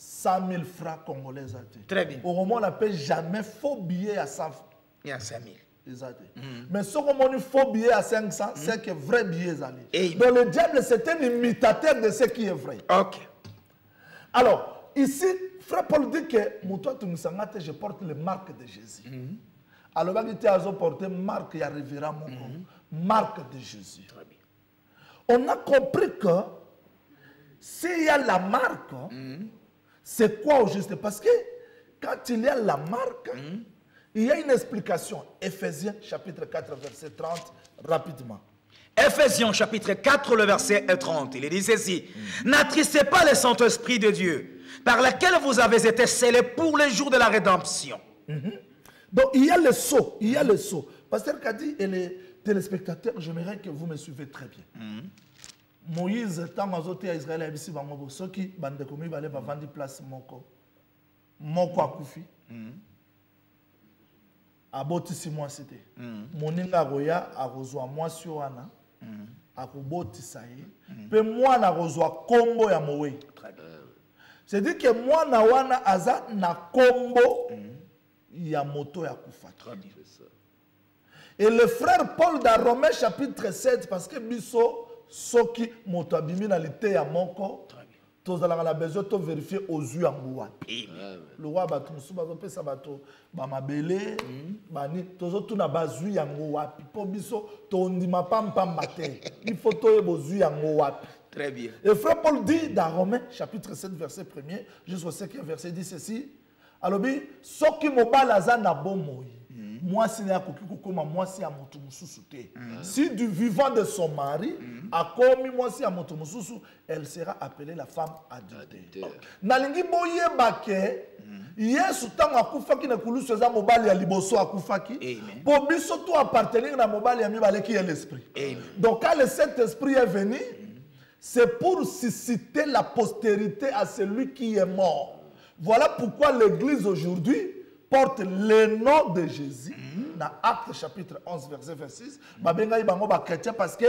100 000 francs congolais. Très bien. Au moment, on n'appelle jamais faux billet à 100 francs. Il y a 5 000. Mais ce qu'on a faux billet à 500, c'est que vrai billet. Donc le diable, c'est un imitateur de ce qui est vrai. Ok. Alors, ici, frère Paul dit que je porte les marques de Jésus. Alors, il a porté marque, il y a révérend mon marque de Jésus. Très bien. On a compris que s'il y a la marque, c'est quoi au juste? Parce que quand il y a la marque, il y a une explication. Éphésiens chapitre 4, verset 30, rapidement. Éphésiens chapitre 4, le verset 30. Il est dit ceci. N'attristez pas le Saint-Esprit de Dieu, par lequel vous avez été scellés pour le jour de la rédemption. Donc il y a le sceau. Il y a le sceau. Pasteur Kadi et les téléspectateurs, j'aimerais que vous me suivez très bien. Moïse, tant que Israël a ici, ceux qui bande commis va vendre place moko akufi. Aboti si moi c'était. Moninga roya a reçoit moi sur wana. Akuboti ça y. Pe moi na reçoit kombo ya mowe. C'est dit que moi na wana aza na kombo ya moto ya kufa. Et le frère Paul dans Romains chapitre 7 parce que biso soki moto abimi na lite ya moko. Tous la besoin de vérifier aux yeux en bois. Le roi batou musuba pe sabato ba mabele bani tozo tuna bazu yango wapi po biso to ndima pam matin il faut to bozu yango wapi. Très bien. Et frère Paul dit dans Romains chapitre 7 verset 1er jusqu'au 5e verset dit ceci. Alors bi soki mobala za na bomoi. Moi si na koki kokoma moi si ya moto mususu te. Si du vivant de son mari a commis moi si ya moto mususu, elle sera appelée la femme adultère. Nalingi boye bake Yesu tango akufaki na kulusu za mobali ya liboso akufaki. Po biso to appartenir na mobali ya mibale qui est l'esprit. Donc quand le Saint-Esprit est venu, c'est pour susciter la postérité à celui qui est mort. Voilà pourquoi l'église aujourd'hui porte le nom de Jésus dans Actes chapitre 11 verset 26. Babenga ibango ba chrétien parce que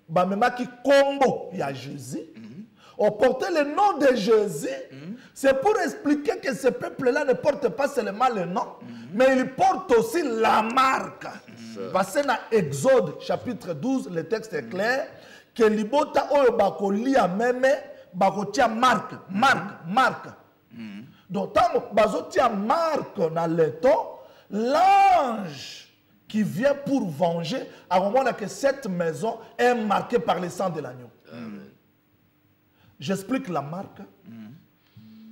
bamema ki kombo ya Jésus. On portait le nom de Jésus. C'est pour expliquer que ce peuple-là ne porte pas seulement le nom, mais il porte aussi la marque. Parce que dans Exode chapitre 12, le texte est clair que libota oyo bakoli a même bakotia marque. Donc, tant que marque dans le temps, l'ange qui vient pour venger, à un moment que cette maison est marquée par le sang de l'agneau. J'explique la marque,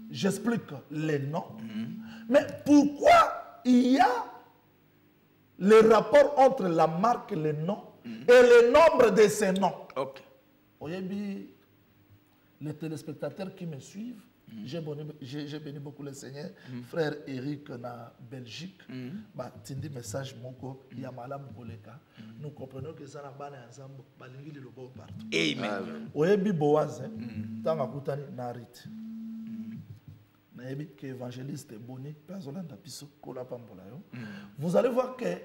j'explique les noms, mais pourquoi il y a le rapport entre la marque, le nom et le nombre de ces noms? Voyez, les téléspectateurs qui me suivent, j'ai béni beaucoup le Seigneur. Frère Eric na Belgique, tindi message moko yamala mkoleka. Nous comprenons que ça n'a pas ensemble, balingi le lobo partout. Amen. Oyebi Boaz, tanga kutani narit. Nayebi que évangéliste boni, personne n'a piso kola pambola yo. Vous allez voir que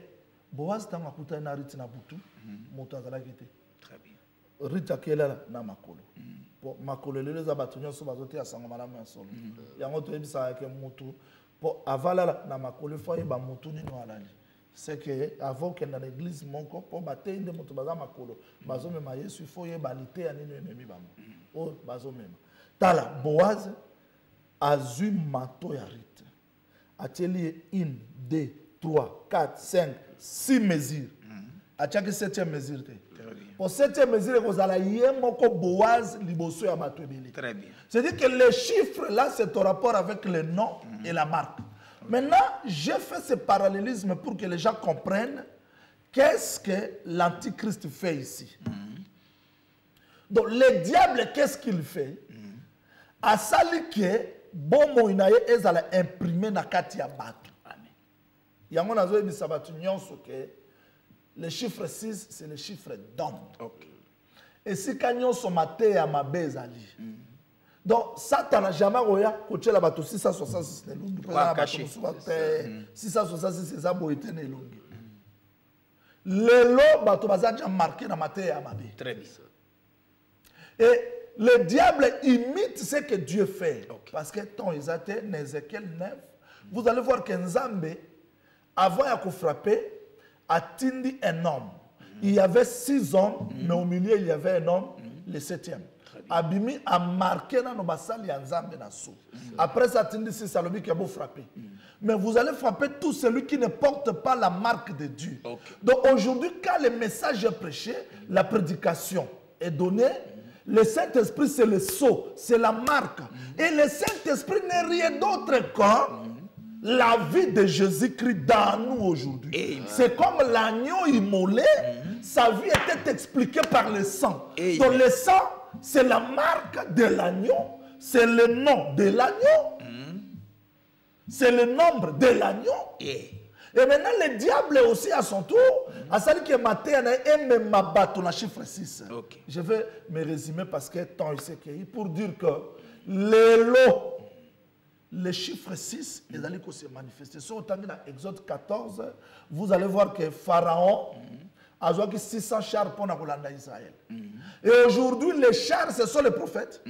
Boaz tanga kutani narit na butu, moto azala kite. Très bien. Rita kela na makolo. Po makolo lelo za batunyo so bazote ya sango malamu ya solo. Yango to ebisa ke mutu po avala na makolo fo yeba mutu ni no alali. C'est que avant que dans l'église monko po batende mutu baza makolo bazo mema Yesu fo yeba lite ya nino ememi bamo. O bazo mema. Tala Boaz azu mato ya Rita. Atelier 1 2 3 4 5 6 mesures. A chaque 7e mesure. Pour 7e mesure, vous allez Boaz liboso ya bato ebele. Très bien. C'est-à-dire que les chiffres là, c'est en rapport avec le nom et la marque. Maintenant, j'ai fait ce parallélisme pour que les gens comprennent qu'est-ce que l'antichrist fait ici. Donc, le diable, qu'est-ce qu'il fait? A sali que bomo inaye ezala imprimé na kati ya bato. Amen. Yango nazo ebisa bato nyonso que le chiffre 6, c'est le chiffre d'homme. Et si quand son maté à ma bezali. Donc, Satan n'a jamais rien coaché la bateau 666 ne lungi. 666 c'est ça boité ne lungi. Le lot bateau baza déjà marqué dans maté à ma bé. Très bien. Et le diable imite ce que Dieu fait. Okay. Parce que dans Ézéchiel 9, vous allez voir que Nzambe, avant de frapper, a tindi un homme. Il y avait 6 hommes, mais au milieu, il y avait un homme, le 7e. Abimi a marqué dans nos bassales Nzambe na sou. Après ça, tindi 6 Salomi qui a beau frapper. Mais vous allez frapper tout celui qui ne porte pas la marque de Dieu. Okay. Donc aujourd'hui, quand le message est prêché, la prédication est donnée, le Saint-Esprit c'est le sceau, c'est la marque. Et le Saint-Esprit n'est rien d'autre que la vie de Jésus-Christ dans nous aujourd'hui. C'est comme l'agneau immolé, sa vie était expliquée par le sang. Donc le sang, c'est la marque de l'agneau, c'est le nom de l'agneau. C'est le nombre de l'agneau. Et maintenant, le diable aussi à son tour, à celle qui est maté, et ma bateau, la chiffre 6. Okay. Je vais me résumer parce que temps il pour dire que le chiffre 6 est allé se manifester. Si vous regardez dans Exode 14, vous allez voir que Pharaon a joué 600 chars pour Israël. Et aujourd'hui, les chars, ce sont les prophètes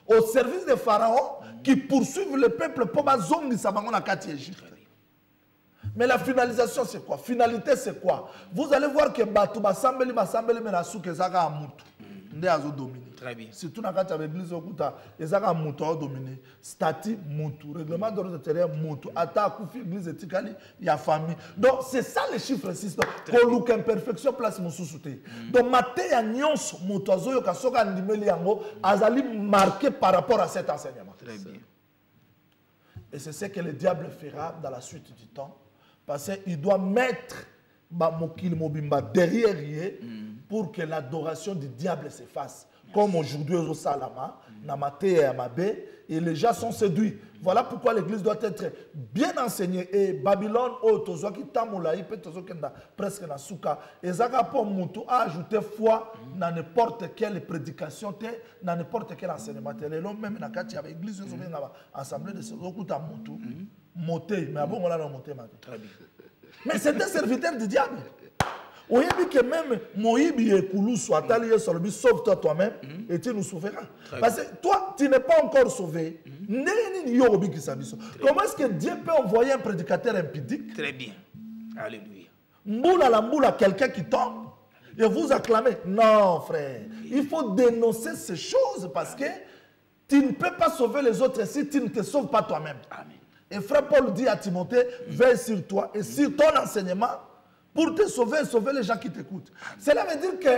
au service de Pharaon qui poursuivent le peuple pour bazongi sabango na kati Égypte. Mais la finalisation, c'est quoi? Finalité, c'est quoi? Vous allez voir que Batou Basambeli mais la souke Zaka Amutu. Nde azo dominer. Très bien. Surtout dans l'église Okuta, Zaka Amutu a dominé. Stati Mutu. Règlement d'ordre intérieur Mutu. Ata Koufi, église Etikali, il y a famille. Donc, c'est ça le chiffre 6. Pour l'imperfection place Moussousoute. Donc, Maté ya nyonso, Mutu azo yoka soka ndimeli yango, azali marqué par rapport à cet enseignement. Très bien. Et c'est ce que le diable fera dans la suite du temps. Parce qu'il doit mettre Mokil Mobimba derrière lui pour que l'adoration du diable s'efface. Comme aujourd'hui au Salama, Namate et Amabé, et les gens sont séduits. Voilà pourquoi l'église doit être bien enseignée. Et Babylone, qui presque na souka, et Zaka pour Moutou a ajouté foi dans n'importe quelle prédication, dans n'importe quel enseignement. Même dans l'église, assemblée de Sokuta Moutou, Moté, mais bon, on l'a monté maintenant. Mais c'est un serviteur du diable. On dit que même Moïbi et Koulou soit allé sur le sauve-toi toi-même et tu nous sauveras. Parce que toi, tu n'es pas encore sauvé. Comment est-ce que Dieu peut envoyer un prédicateur impudique? Très bien. Alléluia. Mboula, quelqu'un qui tombe et vous acclamez. Non, frère. Il faut dénoncer ces choses parce que tu ne peux pas sauver les autres si tu ne te sauves pas toi-même. Amen. Et frère Paul dit à Timothée, veille sur toi et sur ton enseignement pour te sauver et sauver les gens qui t'écoutent. Cela veut dire que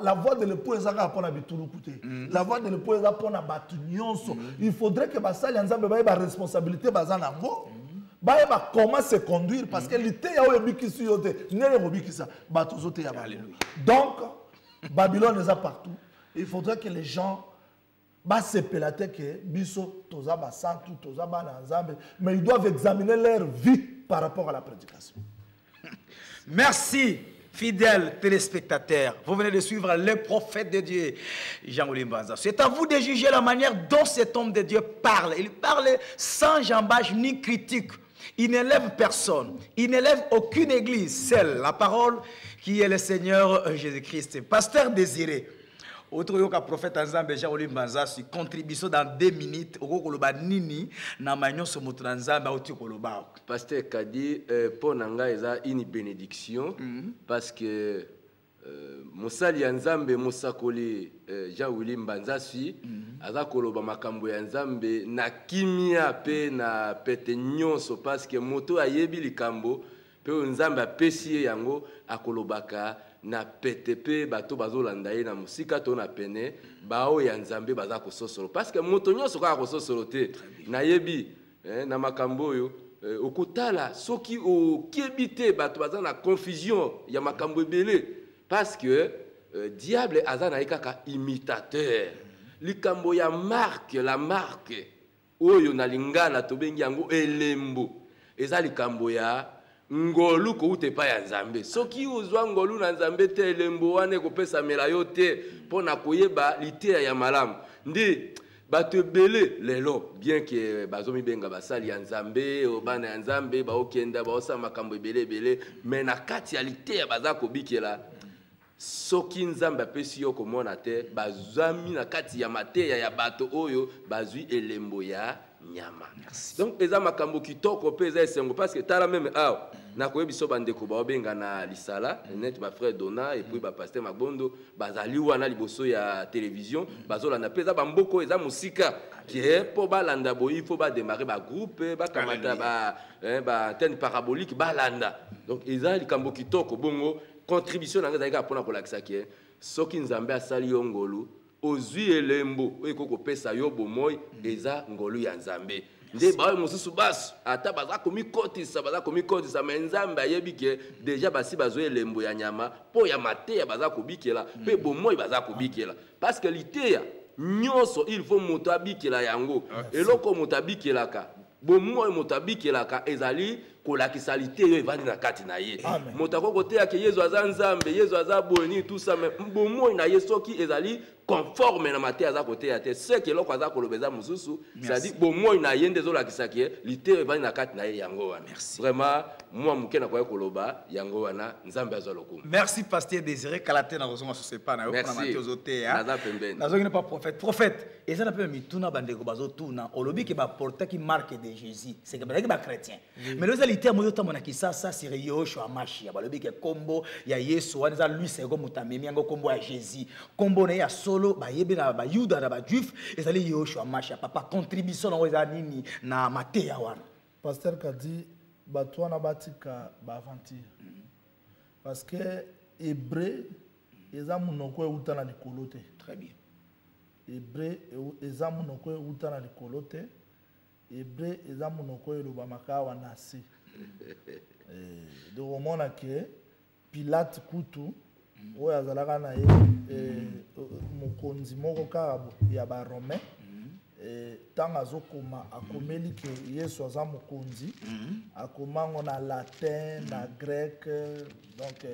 la voix de l'époux est pour la voix de l'époux est pour la il faudrait que Basali Nzambe ait la responsabilité comment se conduire parce que l'été donc Babylone est partout. Il faudrait que les gens mais ils doivent examiner leur vie par rapport à la prédication. Merci, fidèles téléspectateurs. Vous venez de suivre le prophète de Dieu, Jean-Willy Mbanza. C'est à vous de juger la manière dont cet homme de Dieu parle. Il parle sans jambage ni critique. Il n'élève personne. Il n'élève aucune église. Seule la parole qui est le Seigneur Jésus-Christ. Pasteur Désiré. Autre que prophète Nzambe Jean-Willy Mbanza sur contribution dans 2 minutes au koloba nini na manyo so moto Nzambe auti koloba. Pasteur Kadi pour nanga eza une bénédiction parce que Mosali Nzambe Mosakoli Jean-Willy Mbanza si aza koloba makambo ya Nzambe na kimia pe na pete nyonso parce que moto ayebi likambo pe Nzambe apesi yango akolobaka na PTP bato bazolanda ye na musika to na pene bao ya Nzambe baza kososolo parce que moto nyonso ka kososolo te na yebi na makambo yo okutala soki okebite bato baza na confusion ya makambo ebele parce que diable aza na kaka imitateur likambo ya marque la marque oyo na lingala to bengi yango elembo eza likambo ya ngolu ko ute pa ya Nzambe soki uzwa ngolu na Nzambe te elembo wane ko pesa mela yo te pona koyeba litea ya malamu ndi bato belé lelo bien que bazomi benga basali ya Nzambe obana ya Nzambe ba okenda ba osama makambo belé mais na kati ya litea baza ko bikela soki nzambe apesi yo komona te bazwami na kati ya mateya ya bato oyo bazwi elembo ya nyama. Donc eza makambo kitoko pe eza esengo parce que tala même awa nakoyebi so bandeko baobenga na lisala net ba frère Dona et puis ba pasteur Mabondo bazali wana liboso ya télévision bazolanda pe eza bamboko eza musika qui po balanda boyi il faut ba démarrer ba groupe ba kamata ba antenne parabolique balanda. Donc eza likambo kitoko bongo contribution nanga zaika pona kolakisa ki soki nzambe asali yo ngolu ozwi elembo oyo kokopesa yo bomoi eza ngolu ya nzambe nde baoyo mosusu baso ata baza komikotisa me nzambe ayebi ke deja basi bazwi elembo ya nyama mpo ya mateya baza kobikela mpe bomoi baza kobikela parce que liteya nyonso il faut moto abikela yango eloko moto abikelaka bomoi moto abikelaka ezali kolakisa lite yo evandi na kati na ye moto akokoteya ke yezu aza nzambe yezu aza boni tout ça mais bomoi na ye soki ezali conforme na mateya aza koteya te seke eloko aza kolobeza mosusu c'est-à-dire bomoi na ye nde ezolakisa ke lite yo evandi na kati na ye yango wana vraiment mwa moke nakoya koloba yango wana nzambe azwa lokumu. Merci pasteur Désiré Kalate na kozonga so sepa na yo na Matthieu zoteya naza pembeni nazongi ne pas prophète eza na pe mituna bandeko bazotuna olobi ke ba portaki marque de Jésus c'est que ba chrétien mais le lite moyo tamona kisasa sur Yoshua Mashiach balobi ke kombo ya Yesu wana za lui c'est comme mutamemi yango kombo ya Jésus kombo na ya solo ba yebi na ba Yuda na ba Juif ezali Yoshua Mashiach papa contribution na eza nini na mateya wana pasteur Kadi bato wana batika ba aventure parce que hébreu eza munoko euta na likolo te. Très bien. Hébreu eza munoko euta na likolo te. Hébreu eza munoko elobamaka wana se de omona ke Pilate kutu oyo azalaka na ye mokonzi moko kaka ya baromain ntango azokoma akomeli ke Yesu aza mokonzi akomango na latin na grec donc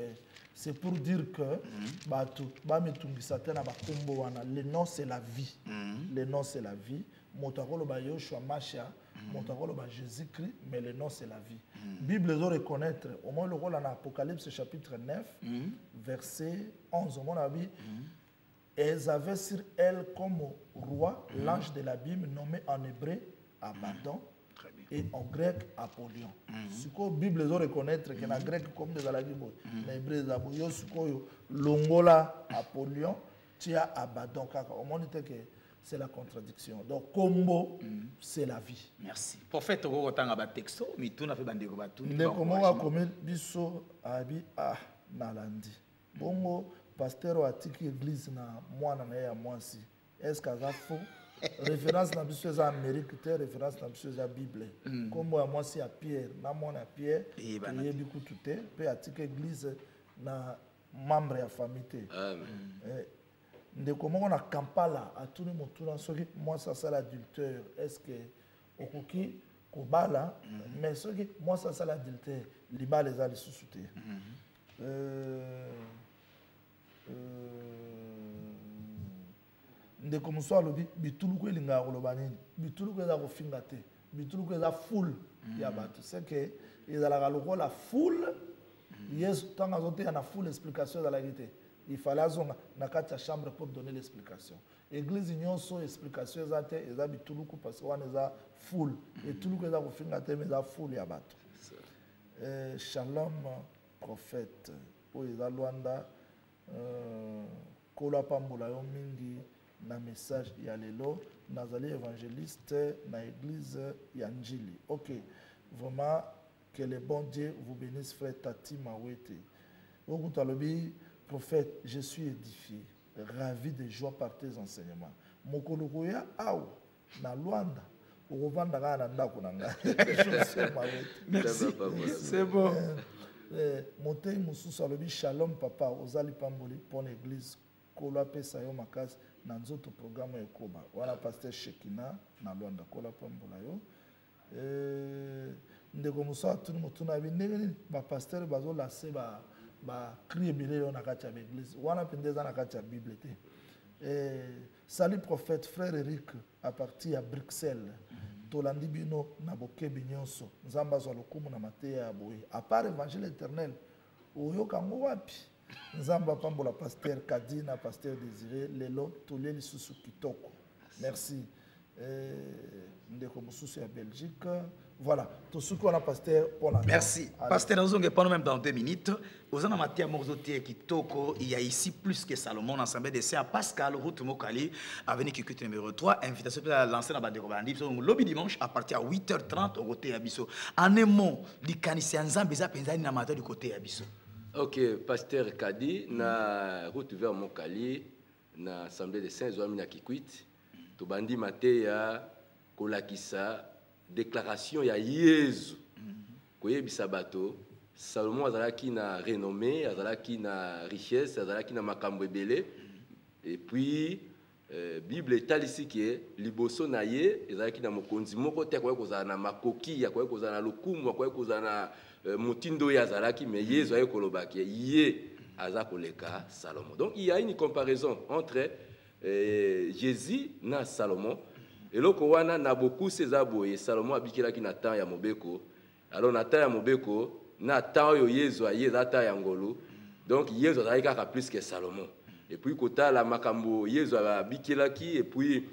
c'est pour dire que bato bamitungisa te na bakombo wana le nom c'est la vie le nom c'est la vie moto akoloba Yoshua Mashiach moto akoloba Jésus-Christ mais le nom c'est la vie. Bible doit reconnaître au moins le rôle en Apocalypse chapitre 9 verset 11 au moins la Bible elles avaient sur elle comme roi l'ange de l'abîme nommé en hébreu Abaddon et en grec Apollyon. Ce que la Bible doit reconnaître que en grec comme des alagibos, en hébreu Apollyon, ce que l'ongola Apollyon, tia Abaddon. Au moins que c'est la contradiction. Donc combo, c'est la vie. Merci. Prophète au temps à texto, mais tout n'a fait bandé ko batu. Ne comment comme biso abi nalandi. Bongo pasteur atiki église na mwana na ya mwasi. Est-ce que ça faux? Référence dans biso za Amérique, référence dans biso za Bible. Comme moi mwasi à Pierre, na mwana Pierre, et biku tuté, pe atiki église na membre ya famille. Amen. De comment on a Kampala à tout le monde moi ça c'est l'adultère est-ce que okoki kobala mais ce qui moi ça c'est l'adultère liba les a les sous-souter de comme ça le bituluko elinga koloba nini bituluko eza kofinga te bituluko eza full ya bato c'est que ezalaka lokola full yesu tanga zote na full explication za la vérité. Il fallait aller dans la chambre pour donner l'explication. L'église nyonso explication ezate eza bituluku parce qu'on est full et tuluku eza kofinga te mais eza full ya bato. Shalom prophète oyo eza Luanda kola pambola yo mingi na message ya lelo nazali évangéliste na église ya Njili. OK. Vraiment que le bon Dieu vous bénisse frère Tati Mawete. Okutalobi prophète, je suis édifié, ravi de joie par tes enseignements. Mokolokoya aou na Luanda, okovanda ka na ndako na nga. Merci. C'est bon. Motei mususu alobi shalom papa ozali pamboli pour l'église kola pesa yo makasi na nzoto programme ekoba. Wana pasteur Shekina na Luanda kola pambola yo. Ndeko musa tunu mutuna bi ndenge ba pasteur bazo lase ba crier belé on a katia l'église wana pendeza na katia bible te salut prophète frère Eric à partir à Bruxelles tolandi bino na bokebi nyonso nzamba zo lokumu na mateya ya boye à part évangile éternel oyo kango wapi Nzamba pambola pasteur Kadina, pasteur Désiré, Lelo, Tolé Lisusu Kitoko. Merci. Ndeko Moussoussi à Belgique. Voilà. Tout ce qu'on a pasteur pour la. Merci. Pasteur, nous allons prendre même dans 2 minutes. Aux en matière Morzoté Kitoko, il y a ici plus que Salomon, ensemble de à Pascal, Route Mokali, avenue Kikut numéro 3. Invitation pour lancer dans Bandeko Bandi. Lobby dimanche à partir de 8h30 au côté Abisso. En un mot, du Kanisi Nzambe Penzani na matin du côté Abisso. Ok, pasteur Kadi, na route vers Mokali, na assemblée de Saint-Zoami na Kikwit. To bandi mate ya kolakisa déclaration ya Yesu koyebisa bato Salomon azalaki na renommée, azalaki na richesse, azalaki na makambo ebele, et puis Bible etalisi ke liboso na ye ezalaki na mokonzi moko te akoki kozala na makoki, akoki kozala na lokumu, akoki kozala na motindo ya azalaki, mais Yesu aye kolobaki ye aza koleka Salomon. Donc il y a une comparaison entre Jésus na Salomon. Et là, na beaucoup ces aboyés. Salomon a bikila ki na temps ya mobeko. Alors na temps ya mobeko, na temps yo Yesu a yezata ya ngolo. Donc Yesu a kaka plus que Salomon. Et puis kota la makambo Yesu a bikila ki, et puis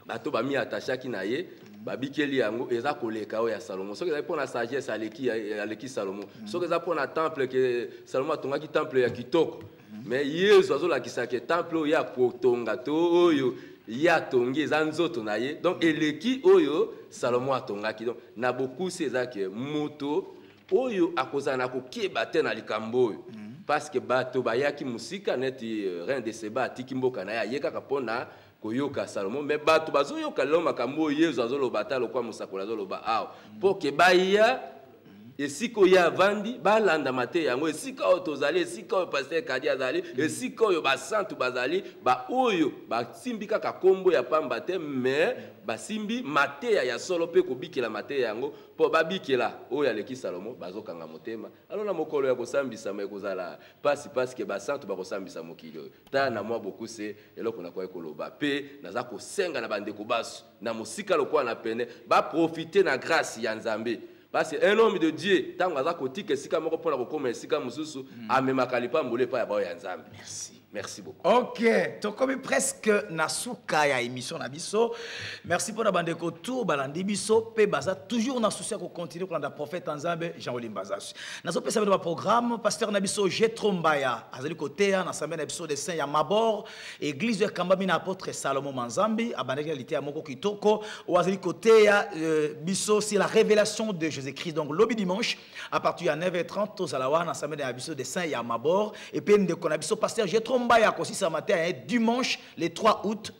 bato ba mi attaché ki na ye, ba bikeli yango eza koleka o ya Salomon. So que pour la sagesse aleki Salomon. So que ça pour na temple que Salomon a tonga ki temple ya kitoko. Mais Yesu azola kisake temple ya kotonga to oyo ya tongi zanzoto na ye. Donc eleki oyo Salomon atongaki. Donc na beaucoup ces que moto oyo akozana ko kebate na likambo oyo. Parce que bato bayaki musika neti rien de seba atiki mboka na ya yeka kapona koyoka Salomon, mais bato bazoyoka lo makambo Yesu azolo batalo kwa musakola azolo ba aw. Pour que baya esiko ya vandi balanda mate yango esika otozali esika o pasteur Kadi azali esika yo ba santu bazali ba oyo ba simbi kaka kombo ya pamba te, mais ba simbi mate ya solo pe ko bikela mate yango po ba bikela oyo aleki Salomon bazokanga motema. Alors na mokolo ya kosambisa me kozala parce que ba santu ba kosambisa mokilo ta na moi beaucoup c'est eloko na kwa koloba pe naza ko senga na bandeko baso na mosika lokwa na pene ba profiter na grâce ya Nzambe. Parce qu'un homme de Dieu, tant que si comme merci. Merci beaucoup. Ok, tu comme presque nasuka ya émission na biso. Merci pour la bande de tour balandi biso pe baza toujours na souci ko continuer pour la prophète Nzambe Jean-Oli Mbanza. Na so pesa ba programme pasteur na biso Jetrombaya azali côté na semaine na biso de Saint ya Mabor église de Kambami na apôtre Salomon Manzambi abandaki lité ya moko kitoko ou azali côté ya biso c'est la révélation de Jésus-Christ. Donc lobby dimanche à partir de 9h30 to salawa na semaine na biso de Saint ya Mabor et puis de kona biso pasteur Jetrombaya ce matin, dimanche, le 3 août,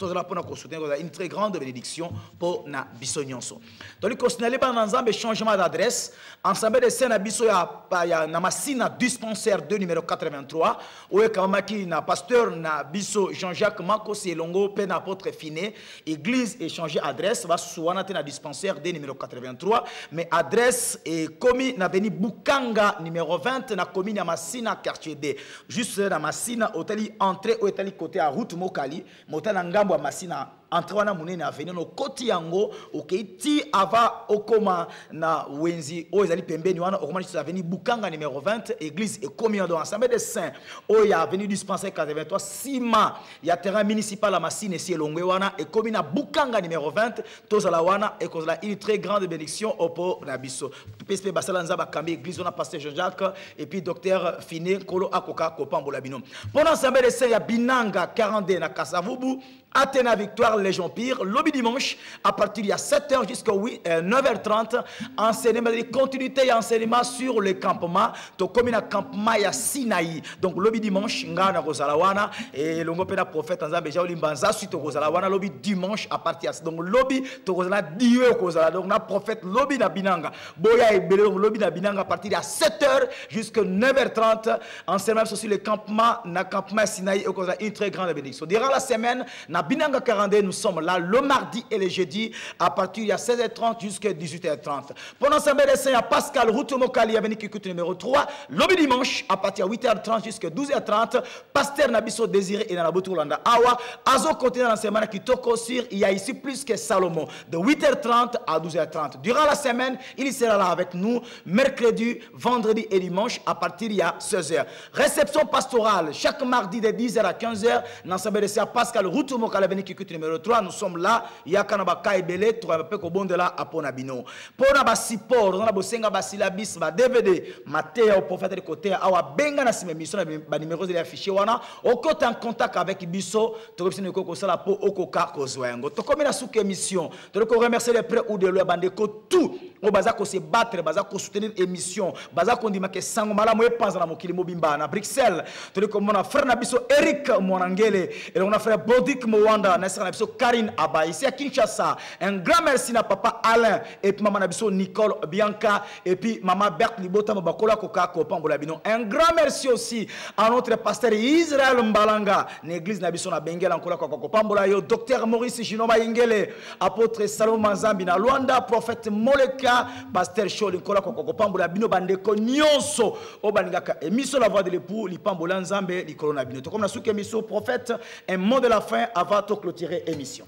une très grande bénédiction pour na Bissonyonso. Donc, il continue par un changement d'adresse. Ensemble de scènes à Bisso, il y a na Massina dispensaire 2 numéro 83. Où est Kamaki na pasteur na Bisso Jean-Jacques Makosi Longo, pen apôtre Finé. Église et changer adresse. Va souvent na dispensaire 2 numéro 83. Mais adresse est commis na Beni Bukanga numéro 20 na commis na Massina quartier D. Juste na Massina hôtel entrée au étali côté à route Mokali, motana ngambo à Massina, entrée wana munene avenue no koti yango, okeiti ava okoma na wenzi, o ezali pembeni wana okoma sur avenue Bukanga numéro 20, église et communion dans ensemble des saints, o ya avenue dispensaire 83, sima, ya terrain municipal à Massina si elongwe wana et commune à Bukanga numéro 20, tozala wana et kozala une très grande bénédiction au po na biso. PSP basala nzaba kambi église on a pasteur Jean-Jacques et puis docteur Finé Kolo Akoka Kopambola bino. Pendant ensemble des saints ya Binanga 42 na Kasavubu, Athéna Victoire Légion Pire, lobby dimanche à partir de 7h jusqu'à 9h30, enseignement de continuité et enseignement sur le campement, to commune campement ya Sinaï. Donc lobby dimanche ngana Rosalawana et longo pena prophète Nzambe Jean-Oli Mbanza suite au Rosalawana lobby dimanche à partir donc lobby to Rosala Dieu Rosala donc na prophète lobby na Binanga. Boya et Belé lobby na Binanga à partir de 7h jusqu'à 9h30, enseignement sur le campement na campement Sinaï et une très grande bénédiction. Durant la semaine na Binanga 42 nous sommes là le mardi et le jeudi à partir de 16h30 jusqu'à 18h30. Pendant ce BDC, il y a Pascal Routomokali, avec l'écoute numéro 3. Le dimanche, à partir de 8h30 jusqu'à 12h30, Pasteur Nabiso Désiré et Nanabotoulanda Awa. Azo continue dans la semaine qui toque aussi. Il y a ici plus que Salomon, de 8h30 à 12h30. Durant la semaine, il sera là avec nous, mercredi, vendredi et dimanche, à partir de 16h. Réception pastorale, chaque mardi de 10h à 15h, dans ce BDC, à Pascal Routomokali, avec l'écoute numéro 3. Nous sommes là, il y a Kanabaka et Belé, tu vas peu qu'au bon de là à Ponabino. Pour na support, on a bosenga basilabis, ba DVD, Matéa au prophète de côté, awa benga na sime mission, ba numéro de affiché wana, au côté en contact avec Bisso, tu remercie ne koko sala po okoka kozwengo. To comme na souke émission, tu remercier les prêts ou de lois bandeko tout, au bazako se battre, bazako soutenir émission, bazako ndima ke sango mala moye panza na mokili mobimba na Bruxelles. Tu comme mon frère na Bisso Eric Monangele et on a frère Bodik Mwanda na sera na Bisso Karine Aba ici à Kinshasa. Un grand merci na papa Alain et puis maman Nabiso Nicole Bianca et puis maman Berthe Libota Mabakola Koka Kopambola Bino. Un grand merci aussi à notre pasteur Israël Mbalanga, l'église Nabiso na Bengela Nkola Kopambola yo, docteur Maurice Jinoma Ingele, apôtre Salomon Manzambi na Luanda, prophète Moleka, pasteur Choli Nkola Kopambola Bino bandeko nyonso obaningaka émission la voix de l'époux Lipambola Nzambe Likolona Bino. Comme la souke émission prophète, un mot de la fin avant de clôturer émission.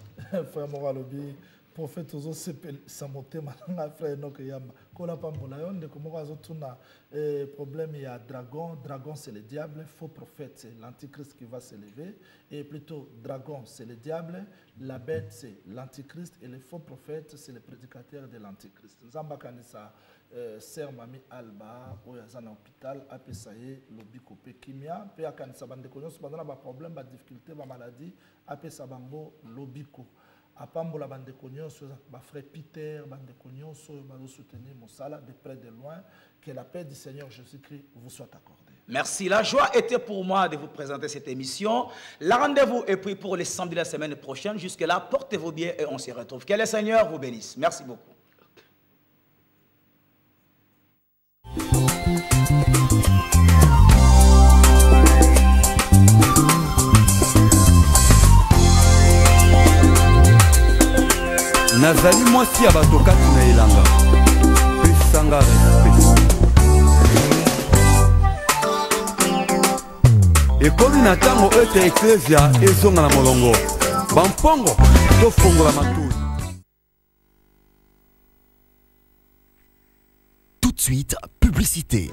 Frère Moralobi, prophète ozo samote malanga frère Enoch Yamba kola pambola yo ndeko moko azotuna problème il y a dragon c'est le diable, faux prophète c'est l'antichrist qui va s'élever et plutôt dragon c'est le diable, la bête c'est l'antichrist et le faux prophète c'est le prédicateur de l'antichrist. Nzamba kanisa sœur Mami Alba oyo aza na hôpital apesa ye lobiko pe kimia pe akanisa bandeko nyonso bazana ba problème ba difficulté ba maladie apesa bango lobiko. Apambola bandeko nyonso ba frère Peter bandeko nyonso bazo soutenir Mosala de près de loin, que la paix du Seigneur Jésus-Christ vous soit accordée. Merci, la joie était pour moi de vous présenter cette émission. Le rendez-vous est pris pour les samedis de la semaine prochaine. Jusque là, portez-vous bien et on se retrouve. Que le Seigneur vous bénisse. Merci beaucoup. Nazali mwasi ya batokati na elanga pesanga respect ekomi na ntango ete eklesia ezonga na molongo bampongo tofongola matui. Tout de suite, publicité.